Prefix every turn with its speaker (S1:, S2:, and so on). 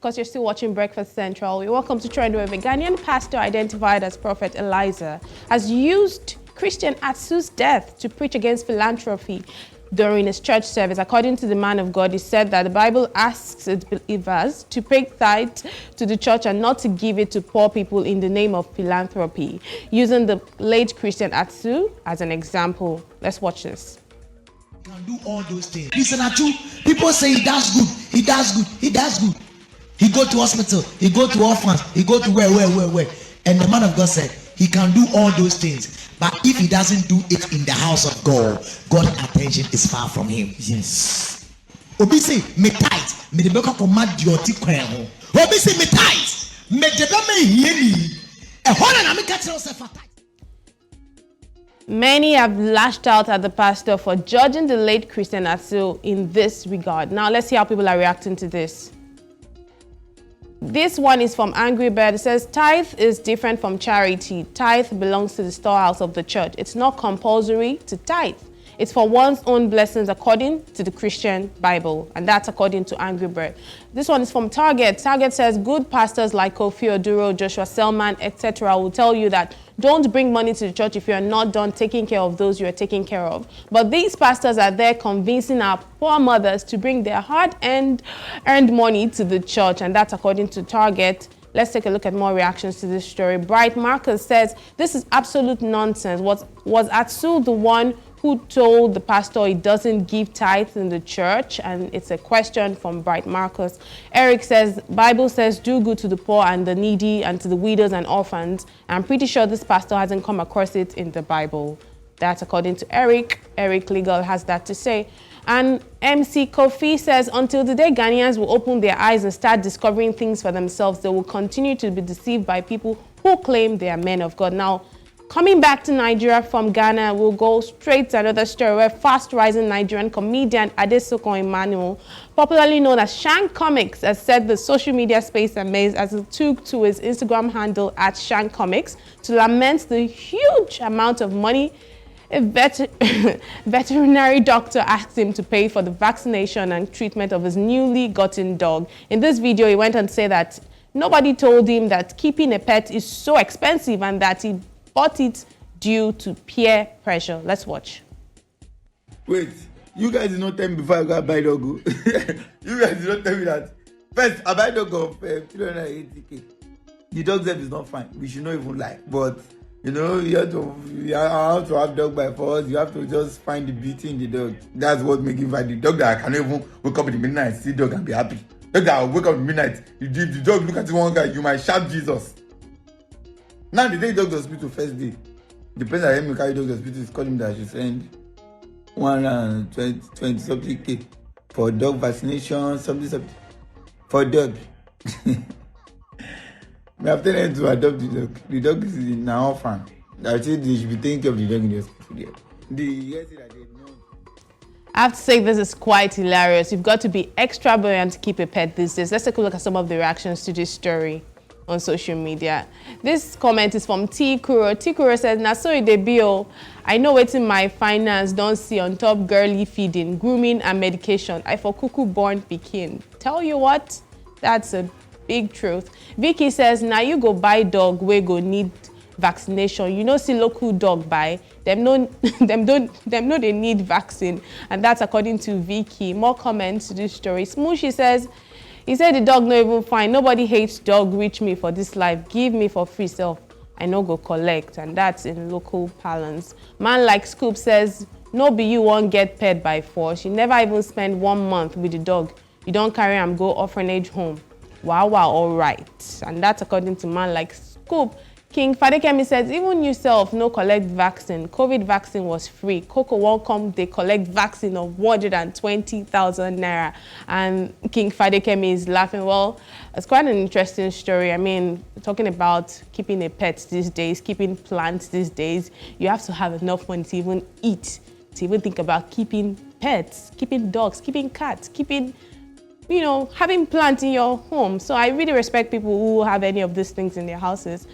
S1: course, you're still watching Breakfast Central. You're welcome to Trend, where a Ghanaian pastor identified as Prophet Eliza has used Christain Atsu's death to preach against philanthropy during his church service. According to the man of God, he said that the Bible asks its believers to pay tithe to the church and not to give it to poor people in the name of philanthropy, using the late Christain Atsu as an example. Let's watch this.
S2: Can do all those things. Listen, Atsu, people say he does good, he does good, he does good. He go to hospital, he go to orphans, he go to where. And the man of God said he can do all those things. But if he doesn't do it in the house of God, God's attention is far from him. Yes. Obi say me tight, me the beka command dioti kwan ho. Obi say me tight, me the be me hieni. E ho na me ka tell say for tight.
S1: Many have lashed out at the pastor for judging the late Christain Atsu in this regard. Now let's see how people are reacting to this. This one is from Angry Bird. It says, tithe is different from charity. Tithe belongs to the storehouse of the church. It's not compulsory to tithe. It's for one's own blessings according to the Christian Bible. And that's according to Angry Bird. This one is from Target. Target says, good pastors like Kofi Oduro, Joshua Selman, etc. will tell you that don't bring money to the church if you're not done taking care of those you are taking care of. But these pastors are there convincing our poor mothers to bring their hard-earned money to the church. And that's according to Target. Let's take a look at more reactions to this story. Bright Marcus says, this is absolute nonsense. Was Atsu the one who told the pastor he doesn't give tithe in the church? And it's a question from Bright Marcus. Eric says, Bible says, do good to the poor and the needy and to the widows and orphans. I'm pretty sure this pastor hasn't come across it in the Bible. That's according to Eric. Eric Legal has that to say. And MC Kofi says, until the day Ghanaians will open their eyes and start discovering things for themselves, they will continue to be deceived by people who claim they are men of God. Now, coming back to Nigeria from Ghana, we'll go straight to another story where fast-rising Nigerian comedian Adesoko Emmanuel, popularly known as Shank Comics, has set the social media space amazed as he took to his Instagram handle at Shank Comics to lament the huge amount of money a veterinary doctor asked him to pay for the vaccination and treatment of his newly gotten dog. In this video, he went on to say that nobody told him that keeping a pet is so expensive and that he bought it due to peer pressure. Let's watch.
S3: Wait, you guys did not tell me before I go buy dog. You guys did not tell me that. First, I buy dog of 380k. The dog self is not fine. We should not even lie. But you know, you have to have dog by force. You have to just find the beauty in the dog. That's what makes you find the dog that I can even wake up in the midnight, see dog and be happy. Dog that I wake up in the midnight, if the dog look at one guy, you might shout Jesus. Now the day dog to hospital first day, the person that helped me carry dog to hospital is calling me that I should send 120 something K for dog vaccination, something for dog. After them to adopt the dog. The dog is in an orphan. I think they should be taking care of the dog in the hospital.
S1: I have to say this is quite hilarious. You've got to be extra buoyant to keep a pet these days. Let's take a look at some of the reactions to this story on social media. This comment is from T. Kuro. T. Kuro says, na so it be o. I know wetin my finance don't see on top girly feeding, grooming and medication. I for cuckoo born pikin. Tell you what, that's a big truth. Vicky says, now you go buy dog we go need vaccination. You know, see local dog buy them no they need vaccine. And that's according to Vicky. More comments to this story. Smooshy says, he said the dog no even fine. Nobody hates dog reach me for this life. Give me for free self. I no go collect. And that's in local parlance. Man like Scoop says, no be you won't get pet by force. You never even spend 1 month with the dog. You don't carry him go orphanage home. Wow, all right. And that's according to Man like Scoop. King Fadekemi says, even yourself no collect vaccine. COVID vaccine was free. Coco won't come, they collect vaccine of 120,000 naira. And King Fadekemi is laughing. Well, it's quite an interesting story. I mean, talking about keeping a pet these days, keeping plants these days, you have to have enough money to even eat, to even think about keeping pets, keeping dogs, keeping cats, keeping, you know, having plants in your home. So I really respect people who have any of these things in their houses.